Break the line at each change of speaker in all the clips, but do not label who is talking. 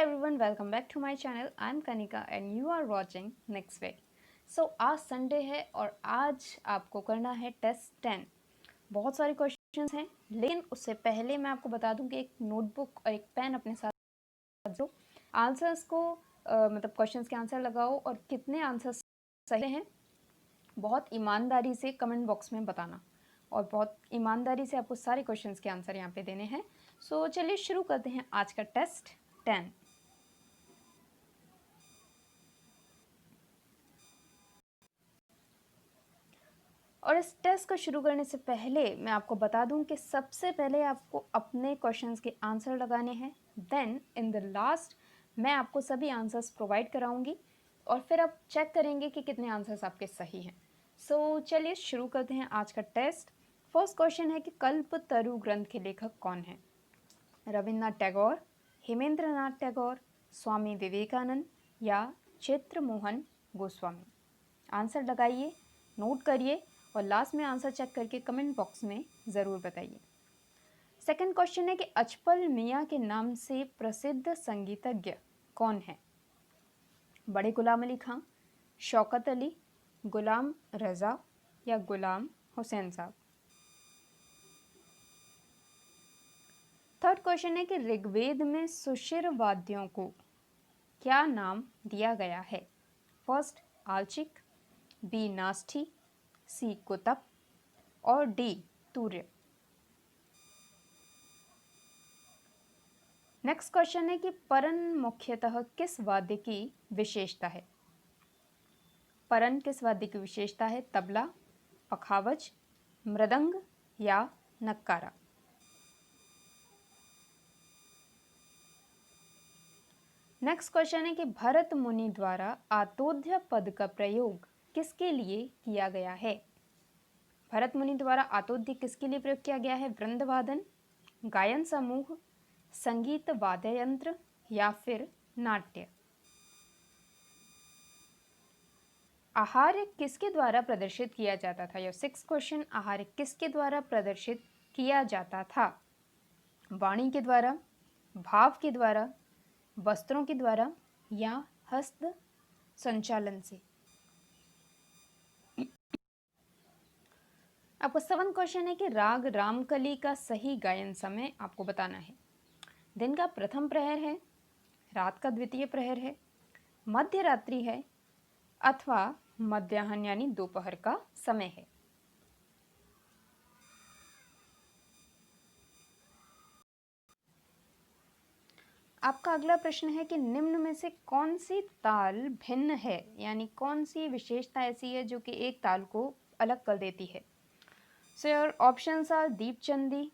everyone, welcome back to my channel. I'm Kanika and you are watching Next Way. So आज Sunday है और आज आपको करना है टेस्ट 10। बहुत सारे क्वेश्चंस हैं, लेकिन उससे पहले मैं आपको बता दूं कि एक नोटबुक और एक पेन अपने साथ जो आंसर्स को मतलब क्वेश्चंस के आंसर लगाओ और कितने आंसर्स सही हैं बहुत ईमानदारी से कमेंट बॉक्स में बताना और बहुत ईमानदारी से आपको सारे क्वेश्चंस के आंसर यहाँ पे देने हैं। सो चलिए शुरू करते हैं आज का टेस्ट 10। और इस टेस्ट को शुरू करने से पहले मैं आपको बता दूं कि सबसे पहले आपको अपने क्वेश्चंस के आंसर लगाने हैं, देन इन द लास्ट मैं आपको सभी आंसर्स प्रोवाइड कराऊंगी और फिर आप चेक करेंगे कि कितने आंसर्स आपके सही हैं। सो चलिए शुरू करते हैं आज का टेस्ट। फर्स्ट क्वेश्चन है कि कल्पतरु ग्रंथ के लेखक कौन हैं? रविन्द्रनाथ टैगोर, हेमेंद्रनाथ टैगोर, स्वामी विवेकानंद या चित्रमोहन गोस्वामी? आंसर लगाइए, नोट करिए और लास्ट में आंसर चेक करके कमेंट बॉक्स में ज़रूर बताइए। सेकंड क्वेश्चन है कि अचपल मियाँ के नाम से प्रसिद्ध संगीतज्ञ कौन है? बड़े गुलाम अली खां, शौकत अली, गुलाम रज़ा या गुलाम हुसैन साहब? थर्ड क्वेश्चन है कि ऋग्वेद में सुशिर वाद्यों को क्या नाम दिया गया है? फर्स्ट आल्चिक, बी नास्ठी, सी कुतप और डी तूर्य? नेक्स्ट क्वेश्चन है कि परन मुख्यतः किस वाद्य की विशेषता है? परन किस वाद्य की विशेषता है? तबला, पखावज, मृदंग या नक्कारा? नेक्स्ट क्वेश्चन है कि भरत मुनि द्वारा आतोध्य पद का प्रयोग किसके लिए किया गया है? भरत मुनि द्वारा आतोध्य किसके लिए प्रयोग किया गया है? वृंदवादन, गायन समूह, संगीत वाद्य यंत्र या फिर नाट्य? आहार्य किसके द्वारा प्रदर्शित किया जाता था? योर सिक्स क्वेश्चन, आहार्य किसके द्वारा प्रदर्शित किया जाता था? वाणी के द्वारा, भाव के द्वारा, वस्त्रों के द्वारा या हस्त संचालन से? आपको सेवन क्वेश्चन है कि राग रामकली का सही गायन समय आपको बताना है। दिन का प्रथम प्रहर है, रात का द्वितीय प्रहर है, मध्य रात्रि है अथवा मध्याह्न यानी दोपहर का समय है? आपका अगला प्रश्न है कि निम्न में से कौन सी ताल भिन्न है, यानी कौन सी विशेषता ऐसी है जो कि एक ताल को अलग कर देती है? So your options are Deepchandi,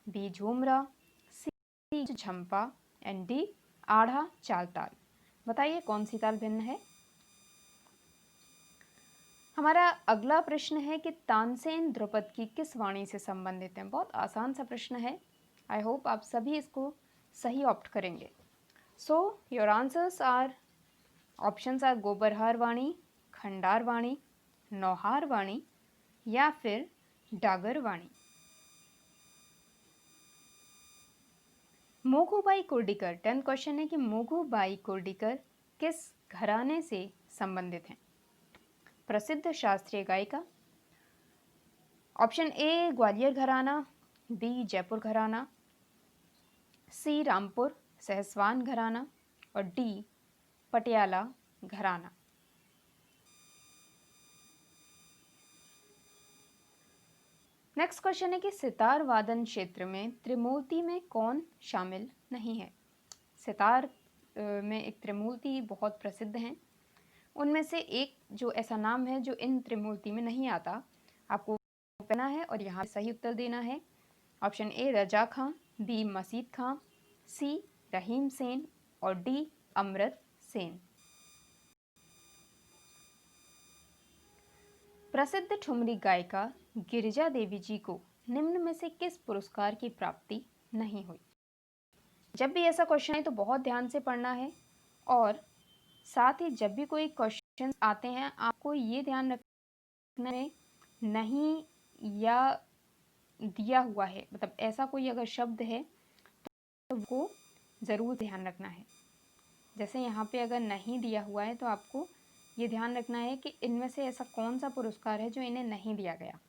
B Jhoomra, C Jhampa and D Aada चाल ताल। बताइए कौन सी ताल भिन्न है? हमारा अगला प्रश्न है कि तानसेन ध्रुपद की किस वाणी से संबंधित है? बहुत आसान सा प्रश्न है, आई होप आप सभी इसको सही ऑप्ट करेंगे। So your answers are, options are Gobarhar Vani, Khandar Vani, Nauhar Vani या फिर डागर वाणी? मोगूबाई कुर्डीकर, 10th क्वेश्चन है कि मोगूबाई कुर्डीकर किस घराने से संबंधित हैं? प्रसिद्ध शास्त्रीय गायिका, ऑप्शन ए ग्वालियर घराना, बी जयपुर घराना, सी रामपुर सहसवान घराना और डी पटियाला घराना? नेक्स्ट क्वेश्चन है कि सितार वादन क्षेत्र में त्रिमूर्ति में कौन शामिल नहीं है? सितार में एक त्रिमूर्ति बहुत प्रसिद्ध हैं, उनमें से एक जो ऐसा नाम है जो इन त्रिमूर्ति में नहीं आता, आपको कहना है और यहाँ सही उत्तर देना है। Option A Raza Khan, B Masid Khan, C Rahim Sen और डी अमृत सेन? प्रसिद्ध ठुमरी गायिका गिरिजा देवी जी को निम्न में से किस पुरस्कार की प्राप्ति नहीं हुई? जब भी ऐसा क्वेश्चन है तो बहुत ध्यान से पढ़ना है और साथ ही जब भी कोई क्वेश्चन आते हैं आपको ये ध्यान रखना है नहीं या दिया हुआ है, मतलब ऐसा कोई अगर शब्द है तो वो ज़रूर ध्यान रखना है। जैसे यहाँ पे अगर नहीं दिया हुआ है तो आपको ये ध्यान रखना है कि इनमें से ऐसा कौन सा पुरस्कार है जो इन्हें नहीं दिया गया।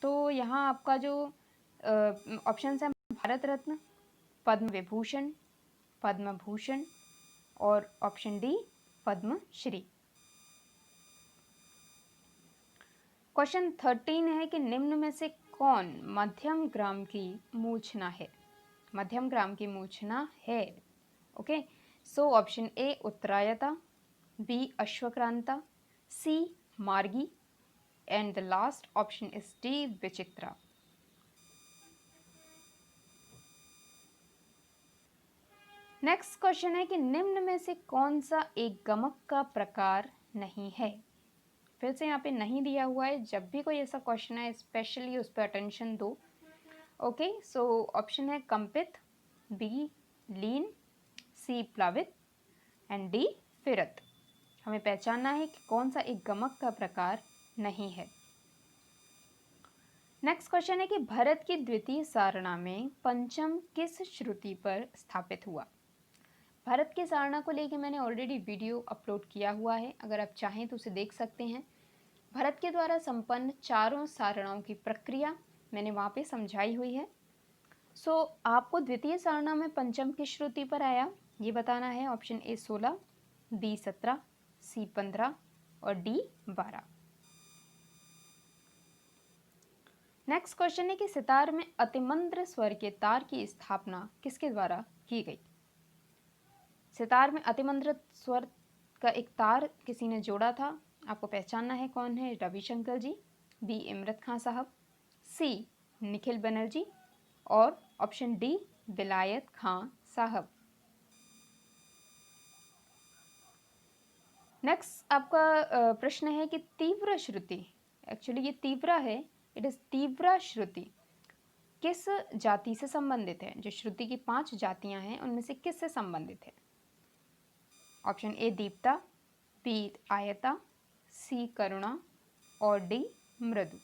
तो यहाँ आपका जो ऑप्शन है भारत रत्न, पद्म विभूषण, पद्म भूषण और option D Padma Shri. Question 13 है कि निम्न में से कौन मध्यम ग्राम की मूर्छना है? मध्यम ग्राम की मूर्छना है। Okay, so option A Uttarayata, B Ashvakranta, C Margi and the last option is D Vichitra. Next question है कि निम्न में से कौन सा एक गमक का प्रकार नहीं है? फिर से यहाँ पे नहीं दिया हुआ है, जब भी कोई ऐसा क्वेश्चन है स्पेशली उस पर अटेंशन दो। ओके, सो ऑप्शन है Kampit, B Leen, C Plavit and D Phirat. हमें पहचानना है कि कौन सा एक गमक का प्रकार नहीं है। नेक्स्ट क्वेश्चन है कि भरत की द्वितीय सारणा में पंचम किस श्रुति पर स्थापित हुआ? भरत की सारणा को लेकर मैंने ऑलरेडी वीडियो अपलोड किया हुआ है, अगर आप चाहें तो उसे देख सकते हैं। भरत के द्वारा संपन्न चारों सारणाओं की प्रक्रिया मैंने वहाँ पे समझाई हुई है। सो आपको द्वितीय सारणा में पंचम किस श्रुति पर आया ये बताना है। ऑप्शन ए 16, बी 17, सी 15 और डी 12। नेक्स्ट क्वेश्चन है कि सितार में अतिमंद्र स्वर के तार की स्थापना किसके द्वारा की गई? सितार में अतिमंद्र स्वर का एक तार किसी ने जोड़ा था, आपको पहचानना है कौन है। रविशंकर जी, बी इमरत खां साहब, सी निखिल बनर्जी और ऑप्शन डी विलायत खां साहब। नेक्स्ट आपका प्रश्न है कि तीव्र श्रुति, एक्चुअली ये तीव्र है, इट इज तीव्र श्रुति किस जाति से संबंधित है? जो श्रुति की 5 जातियां हैं उनमें से किस से संबंधित है? ऑप्शन ए दीप्ता, बी आयता, सी करुणा और डी मृदु।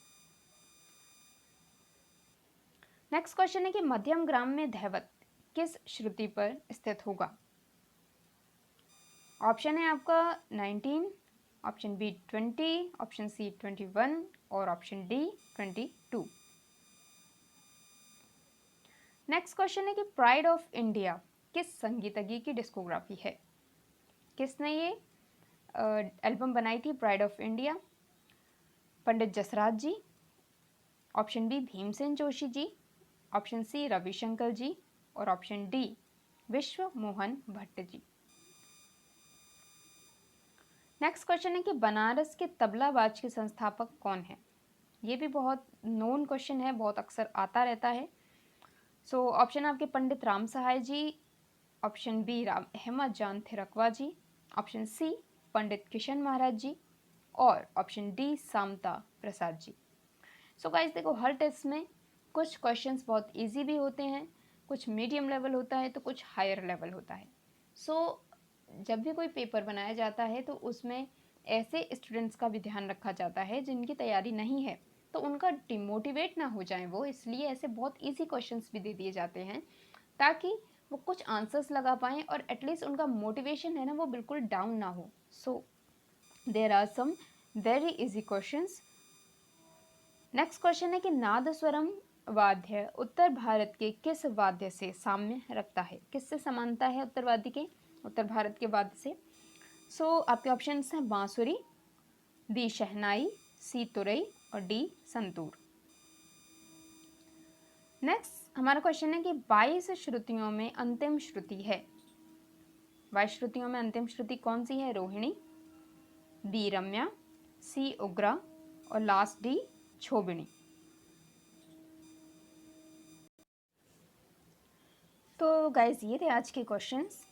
नेक्स्ट क्वेश्चन है कि मध्यम ग्राम में धैवत किस श्रुति पर स्थित होगा? ऑप्शन है आपका 19, ऑप्शन बी 20, ऑप्शन सी 21 और ऑप्शन डी 22। नेक्स्ट क्वेश्चन है कि प्राइड ऑफ इंडिया किस संगीतज्ञ की डिस्कोग्राफी है? किसने ये एल्बम बनाई थी Pride of India? Pandit Jasraj ji, option B Bhimsen Joshi ji, option C Ravishankar ji और option D Vishwa Mohan Bhatt ji. Next question है कि बनारस के तबलाबाज के संस्थापक कौन है? ये भी बहुत नोन क्वेश्चन है, बहुत अक्सर आता रहता है। सो ऑप्शन आपके पंडित राम सहाय जी, ऑप्शन बी राम अहमद जान थिरकवा जी, ऑप्शन सी पंडित किशन महाराज जी और ऑप्शन डी सामता प्रसाद जी। सो गाइस देखो, हर टेस्ट में कुछ क्वेश्चंस बहुत इजी भी होते हैं, कुछ मीडियम लेवल होता है तो कुछ हायर लेवल होता है। सो जब भी कोई पेपर बनाया जाता है तो उसमें ऐसे स्टूडेंट्स का भी ध्यान रखा जाता है जिनकी तैयारी नहीं है, तो उनका डिमोटिवेट ना हो जाए वो, इसलिए ऐसे बहुत इजी क्वेश्चंस भी दे दिए जाते हैं ताकि वो कुछ आंसर्स लगा पाएँ और एटलीस्ट उनका मोटिवेशन है ना वो बिल्कुल डाउन ना हो। So there are some very easy questions. Next question है कि नादस्वरम वाद्य उत्तर भारत के किस वाद्य से साम्य रखता है? किससे समानता है उत्तर भारत के वाद्य से? सो आपके ऑप्शंस हैं बांसुरी, बी शहनाई, सी तुरई और डी संतूर। नेक्स्ट हमारा क्वेश्चन है कि 22 श्रुतियों में अंतिम श्रुति है। 22 श्रुतियों में अंतिम श्रुति कौन सी है? रोहिणी, बी रम्या, सी उग्रा और लास्ट डी छोबिणी। तो गाइज ये थे आज के क्वेश्चंस।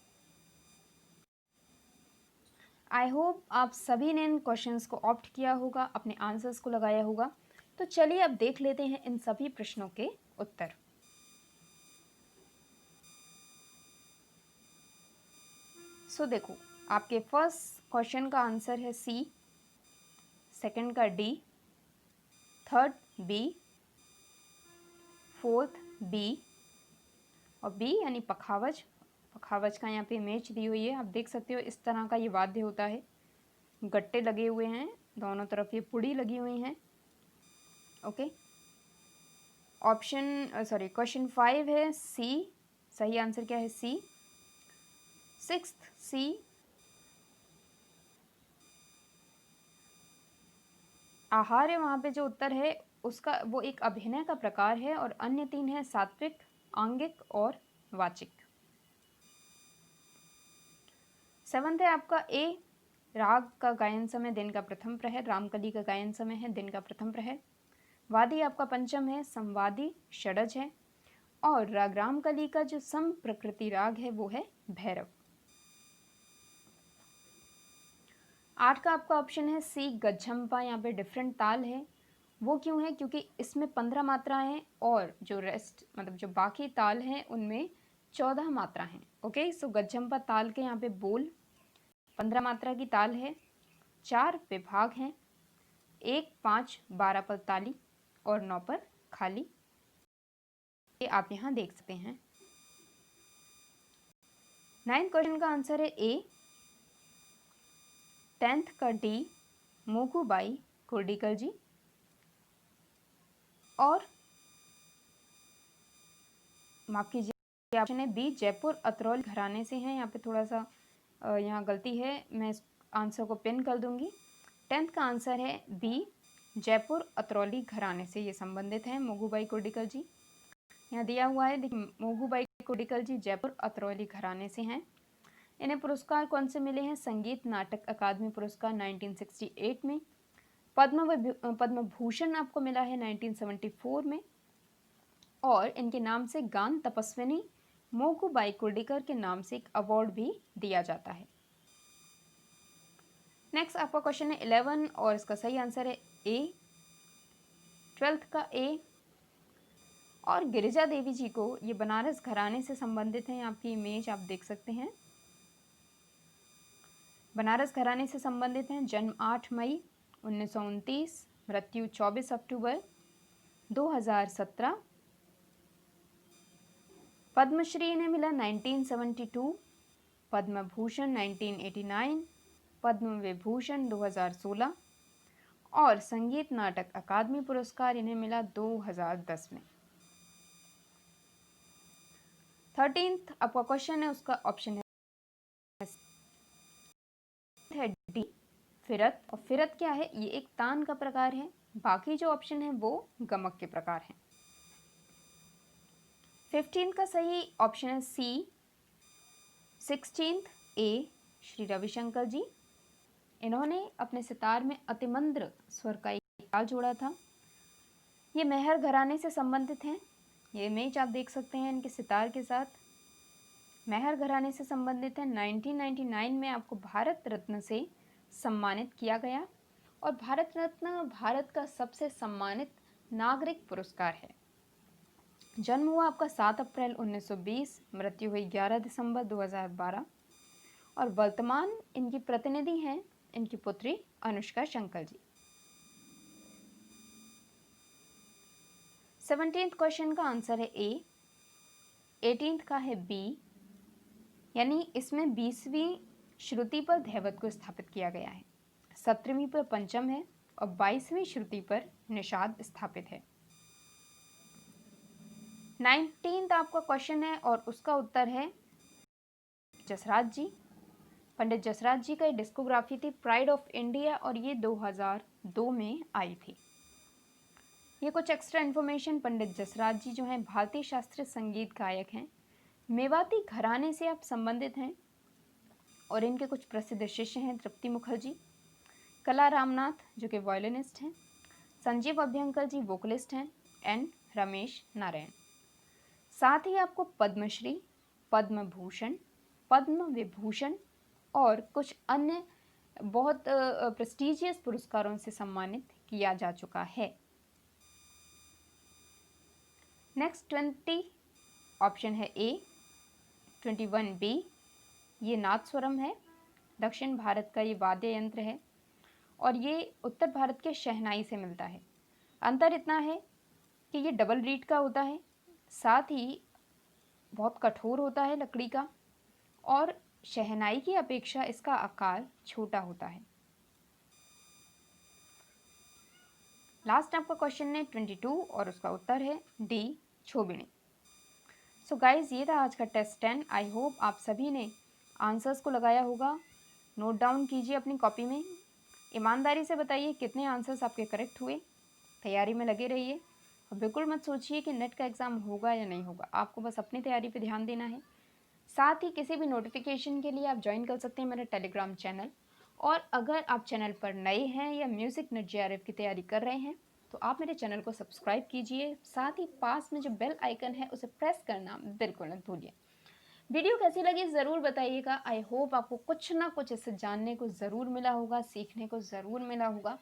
आई होप आप सभी ने इन क्वेश्चंस को ऑप्ट किया होगा, अपने आंसर्स को लगाया होगा। तो चलिए अब देख लेते हैं इन सभी प्रश्नों के उत्तर। सो देखो, आपके फर्स्ट क्वेश्चन का आंसर है सी, सेकंड का D, third B, fourth B और बी यानी पखावज पखावज का यहाँ पे इमेज दी हुई है, आप देख सकते हो इस तरह का ये वाद्य होता है। गट्टे लगे हुए हैं, दोनों तरफ ये पुड़ी लगी हुई हैं। ओके, क्वेश्चन 5 है सी। सही आंसर क्या है? सी। 6th सी। आहार है वहाँ पे जो उत्तर है उसका, वो एक अभिनय का प्रकार है, और अन्य 3 है सात्विक, आंगिक और वाचिक। 7th है आपका ए। राग का गायन समय दिन का प्रथम प्रहर, रामकली का गायन समय है दिन का प्रथम प्रहर। वादी आपका पंचम है, संवादी षडज है, और राग रामकली का जो सम प्रकृति राग है वो है भैरव। 8 का आपका ऑप्शन है सी, गज्झम्पा। यहाँ पे डिफरेंट ताल है, वो क्यों है? क्योंकि इसमें 15 मात्राएं हैं, और जो रेस्ट मतलब जो बाकी ताल हैं उनमें 14 मात्रा हैं। ओके, सो गज्झम्पा ताल के यहाँ पे बोल 15 मात्रा की ताल है, 4 विभाग हैं, 1, 5, 12 पर ताली और 9 पर खाली। ये आप यहाँ देख सकते हैं। 9th क्वेश्चन का आंसर है ए। 10th का डी, मोगूबाई कुर्डीकर जी। और माफ कीजिए, ऑप्शन है बी, जयपुर अतरौल घराने से हैं। यहाँ पे थोड़ा सा यहाँ गलती है, मैं इस आंसर को पिन कर दूंगी। 10th का आंसर है बी, जयपुर अतरौली घराने से ये संबंधित हैं मोगूबाई कुर्डीकर जी। यहाँ दिया हुआ है, देखिए मोगूबाई कुर्डीकर जी जयपुर अतरौली घराने से हैं। इन्हें पुरस्कार कौन से मिले हैं? संगीत नाटक अकादमी पुरस्कार 1968 में, पद्म भूषण आपको मिला है 1974 में, और इनके नाम से गान तपस्विनी मोगूबाई कुर्डीकर के नाम से एक अवार्ड भी दिया जाता है। नेक्स्ट आपका क्वेश्चन है 11, और इसका सही आंसर है ए। 12th का ए। और गिरिजा देवी जी को ये बनारस घराने से संबंधित हैं। आपकी इमेज आप देख सकते हैं, बनारस घराने से संबंधित हैं। जन्म 8 मई 1929, मृत्यु 24 अक्टूबर 2017। पद्मश्री इन्हें मिला 1972, पद्म भूषण 1989, पद्म विभूषण 2016, और संगीत नाटक अकादमी पुरस्कार इन्हें मिला 2010 में। 13th आपका क्वेश्चन है, उसका ऑप्शन है डी, फिरत। और फिरत क्या है? ये एक तान का प्रकार है, बाकी जो ऑप्शन है वो गमक के प्रकार हैं। 15th का सही ऑप्शन है सी। 16th ए, श्री रविशंकर जी। इन्होंने अपने सितार में अतिमंद्र स्वर का एक ताल जोड़ा था। ये मेहर घराने से संबंधित हैं। ये इमेज आप देख सकते हैं इनके सितार के साथ, मेहर घराने से संबंधित है। 1999 में आपको भारत रत्न से सम्मानित किया गया, और भारत रत्न भारत का सबसे सम्मानित नागरिक पुरस्कार है। जन्म हुआ आपका 7 अप्रैल 1920, मृत्यु हुई 11 दिसंबर 2012, और वर्तमान इनकी प्रतिनिधि हैं इनकी पुत्री अनुष्का शंकर जी। 17th क्वेश्चन का आंसर है ए। 18th का है बी, यानी इसमें 20वीं श्रुति पर धैवत को स्थापित किया गया है, 17वीं पर पंचम है, और 22वीं श्रुति पर निषाद स्थापित है। 19th आपका क्वेश्चन है, और उसका उत्तर है जसराज जी। पंडित जसराज जी का डिस्कोग्राफी थी प्राइड ऑफ इंडिया, और ये 2002 में आई थी। ये कुछ एक्स्ट्रा इन्फॉर्मेशन। पंडित जसराज जी जो हैं भारतीय शास्त्रीय संगीत गायक हैं, मेवाती घराने से आप संबंधित हैं, और इनके कुछ प्रसिद्ध शिष्य हैं तृप्ति मुखर्जी, कला रामनाथ जो कि वायलिनिस्ट हैं, संजीव अभ्यंकर जी वोकलिस्ट हैं, एंड रमेश नारायण। साथ ही आपको पद्मश्री, पद्म भूषण, पद्म विभूषण और कुछ अन्य बहुत प्रेस्टिजियस पुरस्कारों से सम्मानित किया जा चुका है। नेक्स्ट 20 ऑप्शन है ए। 21 बी, ये नादस्वरम है, दक्षिण भारत का ये वाद्य यंत्र है, और ये उत्तर भारत के शहनाई से मिलता है। अंतर इतना है कि ये डबल रीड का होता है, साथ ही बहुत कठोर होता है लकड़ी का, और शहनाई की अपेक्षा इसका आकार छोटा होता है। लास्ट आपका क्वेश्चन है 22 और उसका उत्तर है डी, छोबिनी। सो गाइज, ये था आज का टेस्ट 10। आई होप आप सभी ने आंसर्स को लगाया होगा। नोट डाउन कीजिए अपनी कॉपी में, ईमानदारी से बताइए कितने आंसर्स आपके करेक्ट हुए। तैयारी में लगे रहिए और बिल्कुल मत सोचिए कि नेट का एग्ज़ाम होगा या नहीं होगा, आपको बस अपनी तैयारी पे ध्यान देना है। साथ ही किसी भी नोटिफिकेशन के लिए आप ज्वाइन कर सकते हैं मेरा टेलीग्राम चैनल। और अगर आप चैनल पर नए हैं या म्यूज़िक नेट JRF की तैयारी कर रहे हैं तो आप मेरे चैनल को सब्सक्राइब कीजिए। साथ ही पास में जो बेल आइकन है उसे प्रेस करना बिल्कुल मत भूलिए। वीडियो कैसी लगी ज़रूर बताइएगा। आई होप आपको कुछ ना कुछ इससे जानने को ज़रूर मिला होगा, सीखने को ज़रूर मिला होगा।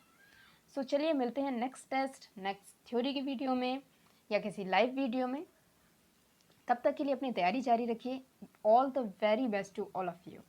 सो चलिए मिलते हैं नेक्स्ट टेस्ट, नेक्स्ट थ्योरी की वीडियो में या किसी लाइव वीडियो में। तब तक के लिए अपनी तैयारी जारी रखिए। All the very best to all of you.